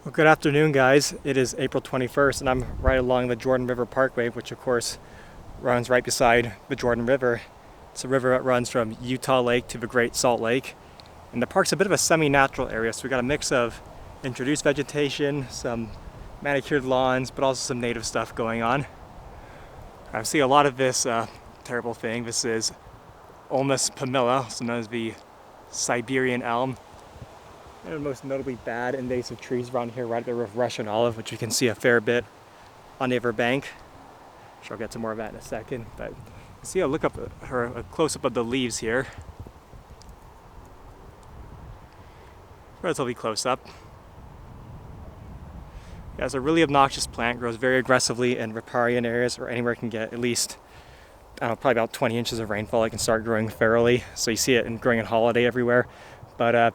Well, good afternoon, guys. It is April 21st, and I'm right along the Jordan River Parkway, which of course runs right beside the Jordan River. It's a river that runs from Utah Lake to the Great Salt Lake. And the park's a bit of a semi-natural area, so we got a mix of introduced vegetation, some manicured lawns, but also some native stuff going on. I see a lot of this terrible thing. This is Ulmus pumila, also known as the Siberian Elm. One of the most notably bad invasive trees around here, right there with Russian olive, which you can see a fair bit on the river bank. I'm sure I'll get to more of that in a second, but see a a close-up of the leaves here. Relatively close up. Yeah, it's a really obnoxious plant, grows very aggressively in riparian areas or anywhere it can get at least, I don't know, probably about 20 inches of rainfall. It can start growing ferally, so you see it growing in holiday everywhere. But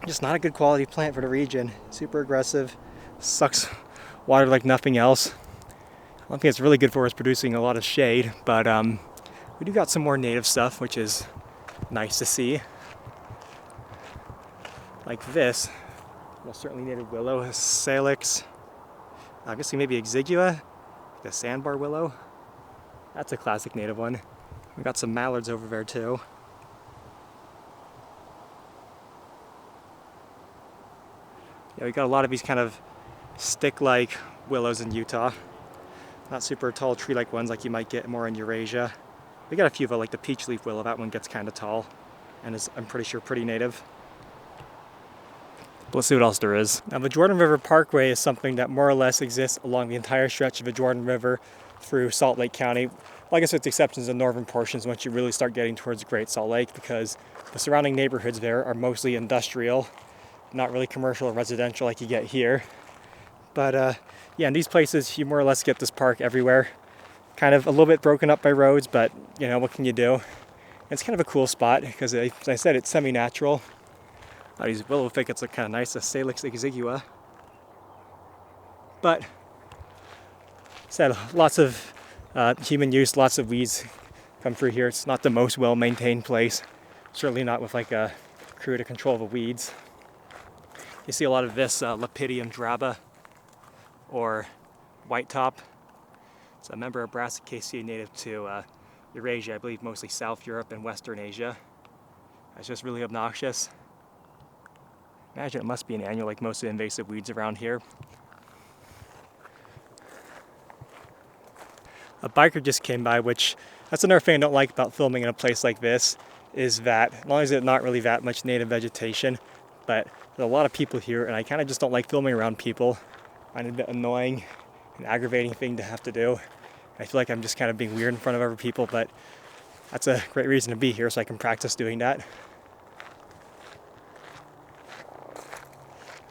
just not a good quality plant for the region. Super aggressive, sucks water like nothing else. I don't think it's really good for us producing a lot of shade, but we do got some more native stuff, which is nice to see. Like this, well, certainly native willow, Salix, I guess maybe exigua, the Sandbar Willow. That's a classic native one. We got some mallards over there too. Yeah, we got a lot of these kind of stick-like willows in Utah. Not super tall tree-like ones like you might get more in Eurasia. We got a few of them, like the peach leaf willow. That one gets kind of tall and is, I'm pretty sure, pretty native. But let's see what else there is. Now, the Jordan River Parkway is something that more or less exists along the entire stretch of the Jordan River through Salt Lake County. Well, I guess with the exceptions of the northern portions once you really start getting towards Great Salt Lake, because the surrounding neighborhoods there are mostly industrial, not really commercial or residential like you get here. But yeah, in these places you more or less get this park everywhere. Kind of a little bit broken up by roads, but you know, what can you do? It's kind of a cool spot because, as I said, it's semi-natural. These willow thickets look kind of nice, the Salix exigua. But, said, lots of human use, lots of weeds come through here. It's not the most well-maintained place. Certainly not with like a crew to control the weeds. You see a lot of this Lepidium draba, or Whitetop. It's a member of Brassicaceae native to Eurasia, I believe mostly South Europe and Western Asia. It's just really obnoxious. Imagine it must be an annual like most of the invasive weeds around here. A biker just came by, which that's another thing I don't like about filming in a place like this, is that not only is it not really that much native vegetation, but there's a lot of people here, and I kind of just don't like filming around people. I find it a bit annoying and aggravating thing to have to do. I feel like I'm just kind of being weird in front of other people, but that's a great reason to be here so I can practice doing that.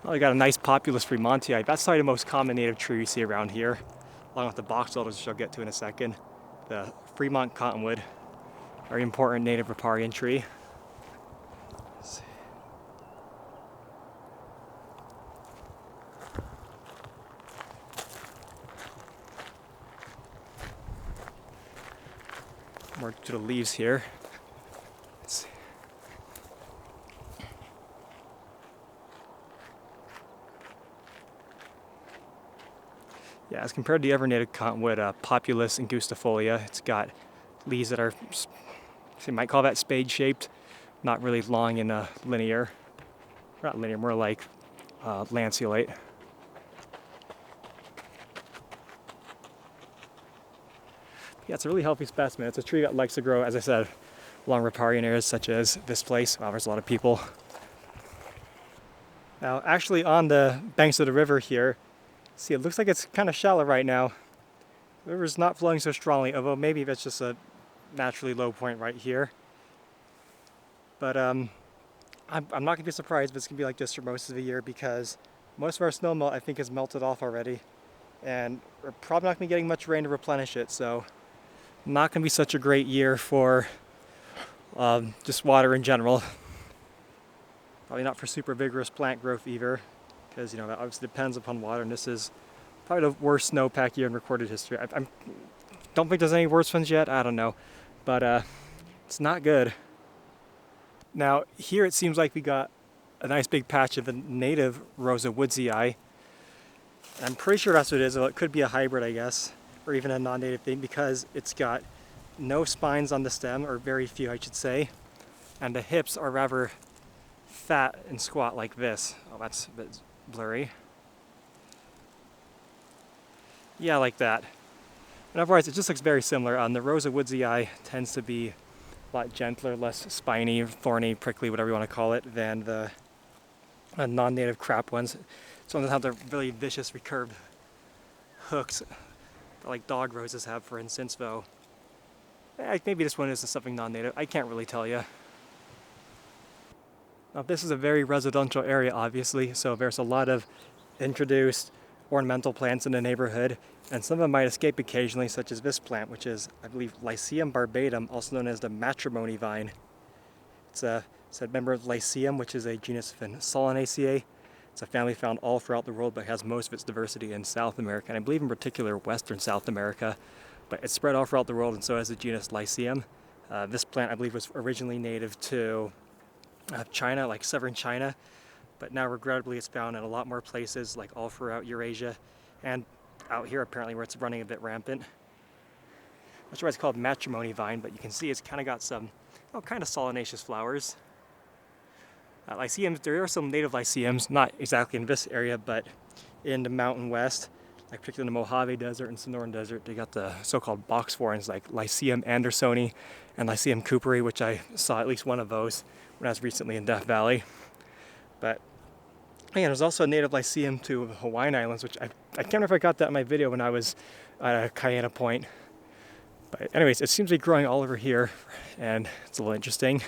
Well, we got a nice Populus fremontii. That's probably the most common native tree you see around here, along with the box elders, which I'll get to in a second. The Fremont Cottonwood, very important native riparian tree. More to the leaves here. Let's see. Yeah, as compared to the other native cottonwood, Populus angustifolia, it's got leaves that are, you might call that spade-shaped, not really long and linear. Not linear, more like lanceolate. Yeah, it's a really healthy specimen. It's a tree that likes to grow, as I said, along riparian areas such as this place. Wow, there's a lot of people. Now, actually on the banks of the river here, see, it looks like it's kind of shallow right now. The river's not flowing so strongly, although maybe that's just a naturally low point right here. But I'm not going to be surprised if it's going to be like this for most of the year, because most of our snow melt, I think, is melted off already. And we're probably not going to be getting much rain to replenish it, so not going to be such a great year for just water in general. Probably not for super vigorous plant growth either, because, you know, that obviously depends upon water, and this is probably the worst snowpack year in recorded history. I don't think there's any worse ones yet, I don't know, but it's not good. Now here it seems like we got a nice big patch of the native Rosa woodsii. I'm pretty sure that's what it is, though it could be a hybrid, I guess, or even a non-native thing, because it's got no spines on the stem, or very few I should say, and the hips are rather fat and squat like this. Oh, that's a bit blurry. Yeah, like that. And otherwise, it just looks very similar. The Rosa woodsii tends to be a lot gentler, less spiny, thorny, prickly, whatever you want to call it, than the non-native crap ones. Some of them have the really vicious recurved hooks, like dog roses have, for instance, though. Maybe this one isn't something non-native. I can't really tell you. Now, this is a very residential area, obviously, so there's a lot of introduced ornamental plants in the neighborhood, and some of them might escape occasionally, such as this plant, which is, I believe, Lycium barbatum, also known as the Matrimony Vine. It's a member of Lycium, which is a genus of Solanaceae. It's a family found all throughout the world, but has most of its diversity in South America, and I believe in particular Western South America. But it's spread all throughout the world, and so has the genus Lycium. This plant, I believe, was originally native to China, like southern China, but now regrettably it's found in a lot more places, like all throughout Eurasia, and out here apparently where it's running a bit rampant. Not sure why it's called Matrimony Vine, but you can see it's kind of got some kind of solanaceous flowers. Lyciums, there are some native lyciums, not exactly in this area, but in the mountain west, like particularly in the Mojave Desert and Sonoran Desert, they got the so-called box forms like Lycium andersoni and Lycium cooperi, which I saw at least one of those when I was recently in Death Valley. But yeah, there's also a native Lycium to the Hawaiian Islands, which I can't remember if I got that in my video when I was at Cayena Point. But anyways, it seems to be growing all over here, and it's a little interesting.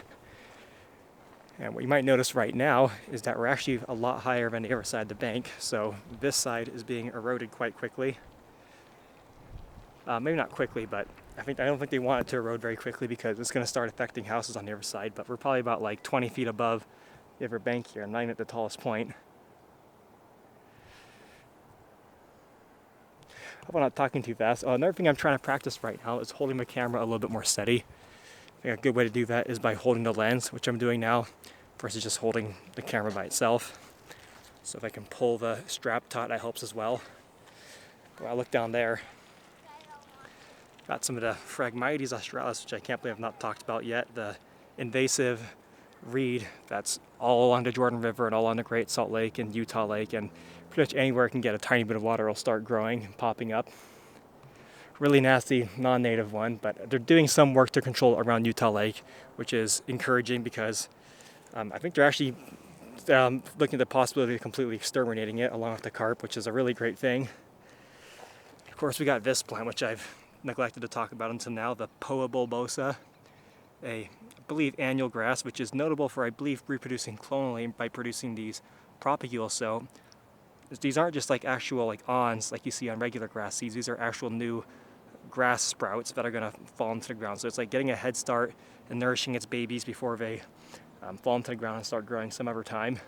And what you might notice right now is that we're actually a lot higher than the other side of the bank, so this side is being eroded quite quickly. Maybe not quickly, but I don't think they want it to erode very quickly because it's going to start affecting houses on the other side. But we're probably about like 20 feet above the other bank here, not even at the tallest point. I hope I'm not talking too fast. Another thing I'm trying to practice right now is holding my camera a little bit more steady. I think a good way to do that is by holding the lens, which I'm doing now, versus just holding the camera by itself. So if I can pull the strap taut, that helps as well. When I look down there, got some of the Phragmites australis, which I can't believe I've not talked about yet. The invasive reed that's all along the Jordan River and all along the Great Salt Lake and Utah Lake, and pretty much anywhere it can get a tiny bit of water will start growing and popping up. Really nasty non-native one, but they're doing some work to control around Utah Lake, which is encouraging because I think they're actually looking at the possibility of completely exterminating it along with the carp, which is a really great thing. Of course, we got this plant, which I've neglected to talk about until now, the bulbosa, I believe annual grass, which is notable for, I believe, reproducing clonally by producing these propagules. So these aren't just like actual like awns like you see on regular grass seeds. These are actual new grass sprouts that are going to fall into the ground. So it's like getting a head start and nourishing its babies before they fall into the ground and start growing some other time.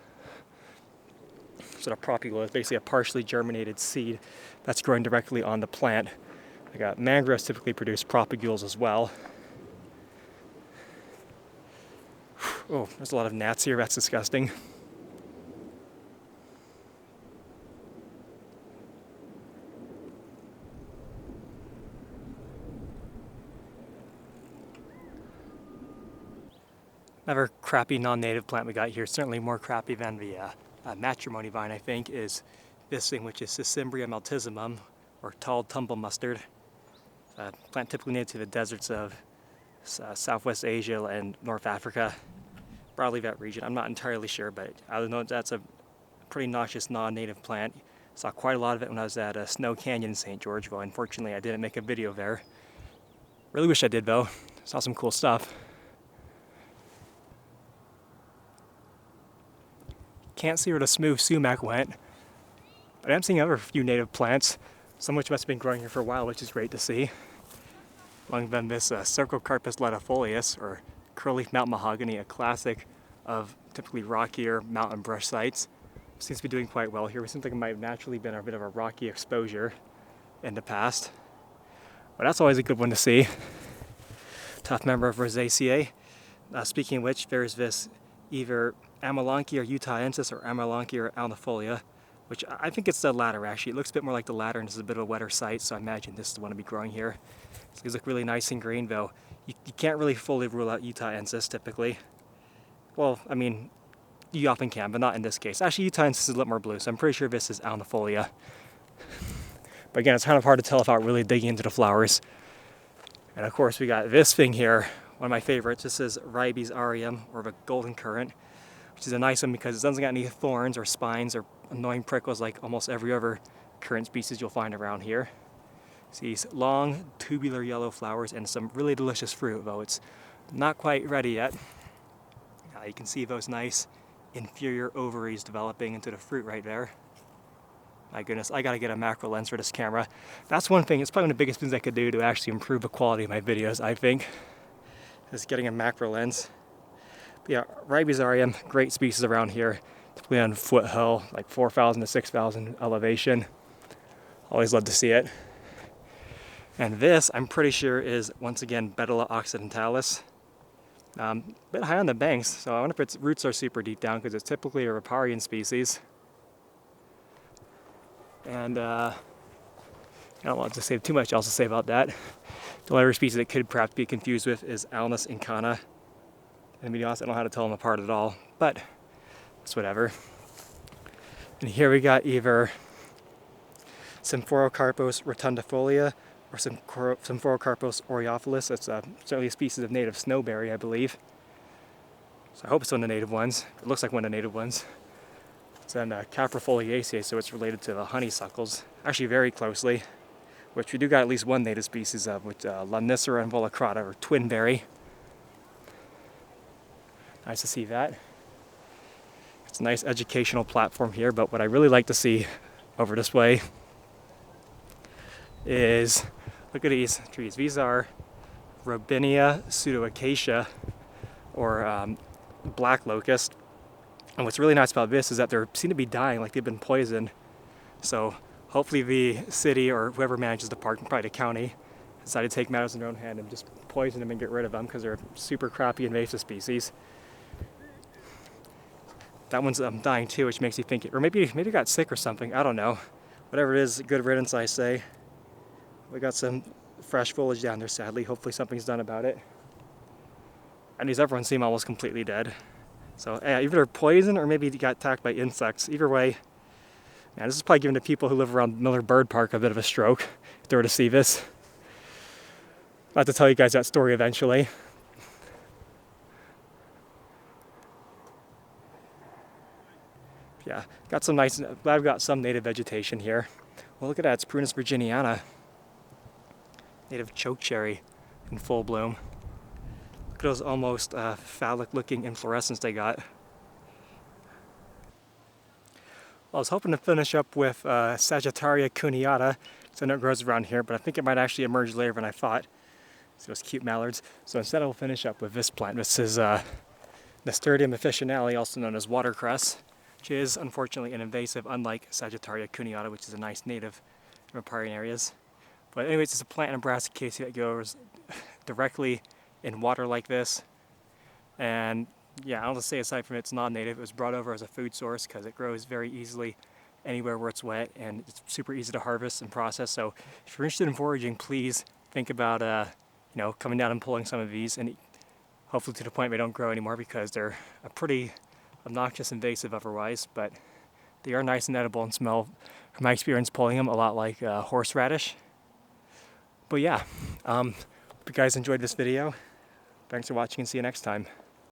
So the propagule is basically a partially germinated seed that's growing directly on the plant. I got mangroves typically produce propagules as well. Oh, there's a lot of gnats here. That's disgusting. Another crappy non-native plant we got here, certainly more crappy than the matrimony vine, I think, is this thing, which is Sisymbrium altissimum, or tall Tumblemustard. Plant typically native to the deserts of Southwest Asia and North Africa, broadly that region. I'm not entirely sure, but I know that's a pretty noxious non-native plant. Saw quite a lot of it when I was at Snow Canyon in St. Georgeville. Unfortunately, I didn't make a video there. Really wish I did, though. Saw some cool stuff. Can't see where the smooth sumac went. But I'm seeing other few native plants, some of which must have been growing here for a while, which is great to see. Among them this Cercocarpus latifolius, or curly mountain mahogany, a classic of typically rockier mountain brush sites. Seems to be doing quite well here. It seems like it might have naturally been a bit of a rocky exposure in the past. But that's always a good one to see. Tough member of Rosaceae. Speaking of which, there's this either Amelanchier utahensis or Amelanchier alnifolia, which I think it's the latter actually. It looks a bit more like the latter, and this is a bit of a wetter site, so I imagine this is the one to be growing here. So these look really nice and green though. You can't really fully rule out Utahensis typically. Well, I mean, you often can, but not in this case. Actually, Utahensis is a little more blue, so I'm pretty sure this is alnifolia. But again, it's kind of hard to tell without really digging into the flowers. And of course, we got this thing here, one of my favorites. This is Ribes aureum, or the golden currant, which is a nice one because it doesn't got any thorns or spines or annoying prickles like almost every other currant species you'll find around here. See these long, tubular yellow flowers and some really delicious fruit, though it's not quite ready yet. You can see those nice inferior ovaries developing into the fruit right there. My goodness, I gotta get a macro lens for this camera. That's one thing, it's probably one of the biggest things I could do to actually improve the quality of my videos, I think, is getting a macro lens. But yeah, Ribes aureum, great species around here, typically on foothill, like 4,000 to 6,000 elevation. Always love to see it. And this, I'm pretty sure, is once again Betula occidentalis. A bit high on the banks, so I wonder if its roots are super deep down because it's typically a riparian species. And I don't want to say too much else to say about that. The only other species that could perhaps be confused with is Ulmus incana. And to be honest, I don't know how to tell them apart at all, but it's whatever. And here we got either Symphorocarpos rotundifolia or Symphorocarpos aureophilus. It's certainly a species of native snowberry, I believe. So I hope it's one of the native ones. It looks like one of the native ones. It's in Caprifoliaceae, so it's related to the honeysuckles, actually very closely, which we do got at least one native species of, which Lemnicera involucrata, or twinberry. Nice to see that. It's a nice educational platform here, but what I really like to see over this way is, look at these trees. These are Robinia pseudoacacia, or black locust. And what's really nice about this is that they seem to be dying like they've been poisoned. So hopefully the city or whoever manages the park, probably the county, decided to take matters in their own hand and just poison them and get rid of them because they're super crappy invasive species. That one's dying too, which makes you think, or maybe it got sick or something, I don't know. Whatever it is, good riddance, I say. We got some fresh foliage down there, sadly. Hopefully something's done about it. And these other ones seem almost completely dead. So either they're poisoned or maybe they got attacked by insects. Either way, man, this is probably giving the people who live around Miller Bird Park a bit of a stroke if they were to see this. I'll have to tell you guys that story eventually. Yeah, got some nice, glad we've got some native vegetation here. Well, look at that, it's Prunus virginiana. Native chokecherry in full bloom. Look at those almost phallic-looking inflorescence they got. Well, I was hoping to finish up with Sagittaria cuneata, because I know it grows around here, but I think it might actually emerge later than I thought. So those cute mallards. So instead, I will finish up with this plant. This is Nasturtium officinale, also known as watercress, which is unfortunately an invasive, unlike Sagittaria cuneata, which is a nice native in riparian areas. But anyways, it's a plant in brassicaceae that grows directly in water like this. And yeah, I'll just say aside from it's non-native, it was brought over as a food source because it grows very easily anywhere where it's wet and it's super easy to harvest and process. So if you're interested in foraging, please think about coming down and pulling some of these, and hopefully to the point they don't grow anymore because they're a pretty obnoxious invasive otherwise, but they are nice and edible and smell, from my experience pulling them, a lot like horseradish. But yeah, hope you guys enjoyed this video. Thanks for watching and see you next time.